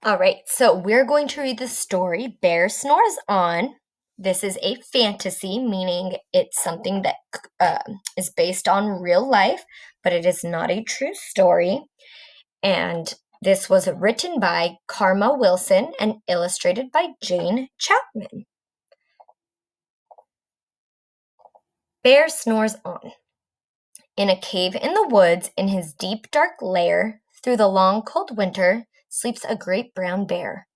All right, so we're going to read the story Bear Snores On. This is a fantasy, meaning it's something that is based on real life, but it is not a true story. And this was written by Karma Wilson and illustrated by Jane Chapman. Bear snores on. In a cave in the woods, in his deep dark lair, through the long cold winter, sleeps a great brown bear.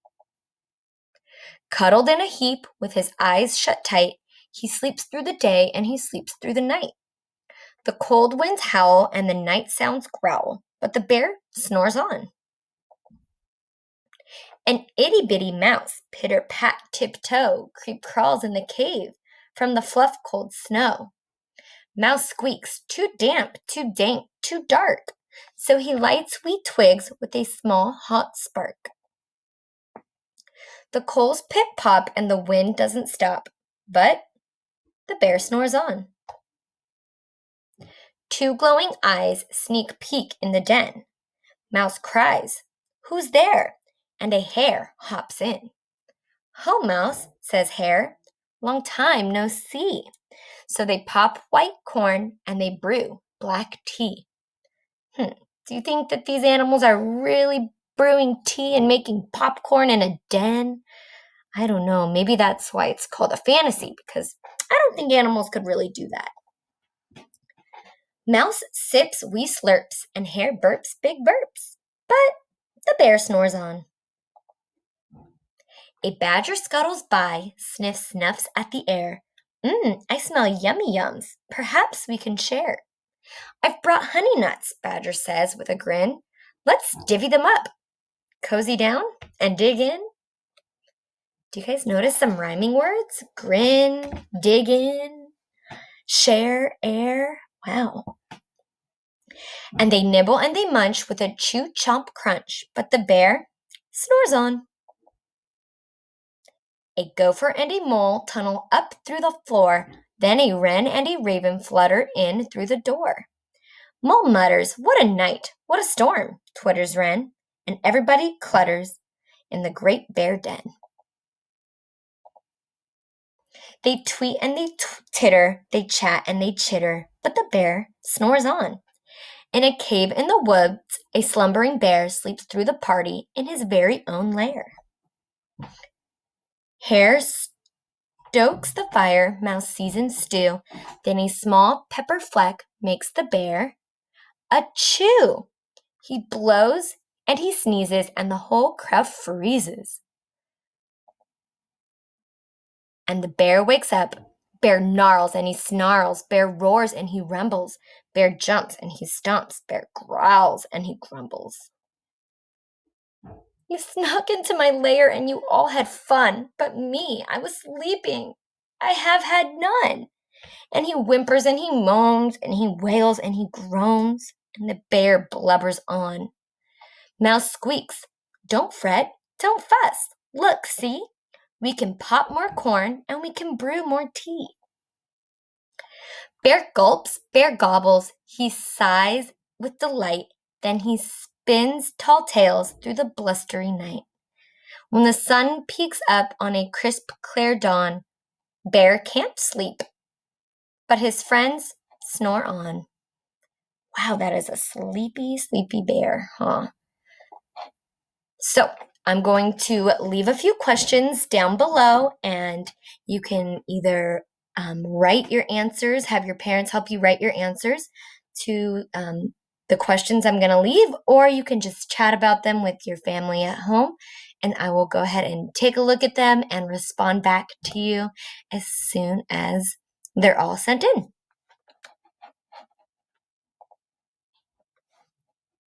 Cuddled in a heap, with his eyes shut tight, he sleeps through the day and he sleeps through the night. The cold winds howl and the night sounds growl, but the bear snores on. An itty-bitty mouse, pitter-pat, tiptoe, creep-crawls in the cave from the fluff-cold snow. Mouse squeaks, too damp, too dank, too dark, so he lights wee twigs with a small hot spark. The coals pip-pop and the wind doesn't stop, but the bear snores on. Two glowing eyes sneak peek in the den. Mouse cries, "Who's there?" And a hare hops in. "Ho, Mouse," says Hare, "long time no see." So they pop white corn and they brew black tea. Do you think that these animals are really brewing tea and making popcorn in a den? I don't know. Maybe that's why it's called a fantasy, because I don't think animals could really do that. Mouse sips wee slurps and Hare burps big burps, but the bear snores on. A badger scuttles by, sniffs snuffs at the air. I smell yummy yums. Perhaps we can share. "I've brought honey nuts," Badger says with a grin. "Let's divvy them up. Cozy down and dig in." Do you guys notice some rhyming words? Grin, dig in, share, air. Wow. And they nibble and they munch with a chew chomp crunch, but the bear snores on. A gopher and a mole tunnel up through the floor, then a wren and a raven flutter in through the door. Mole mutters, "What a night, what a storm," twitters wren, and everybody clutters in the great bear den. They tweet and they titter, they chat and they chitter, but the bear snores on. In a cave in the woods, a slumbering bear sleeps through the party in his very own lair. Hare stokes the fire, Mouse seasons stew, then a small pepper fleck makes the bear achoo. He blows and he sneezes, and the whole crowd freezes. And the bear wakes up. Bear gnarls and he snarls. Bear roars and he rumbles. Bear jumps and he stomps. Bear growls and he grumbles. "You snuck into my lair and you all had fun, but me, I was sleeping. I have had none." And he whimpers and he moans and he wails and he groans, and the bear blubbers on. Mouse squeaks, "Don't fret, don't fuss. Look, see? We can pop more corn and we can brew more tea." Bear gulps, bear gobbles, he sighs with delight, then he spins tall tales through the blustery night. When the sun peeks up on a crisp, clear dawn, Bear can't sleep, but his friends snore on. Wow, that is a sleepy, sleepy bear, huh? So I'm going to leave a few questions down below, and you can either write your answers, have your parents help you write your answers to the questions I'm going to leave, or you can just chat about them with your family at home, and I will go ahead and take a look at them and respond back to you as soon as they're all sent in.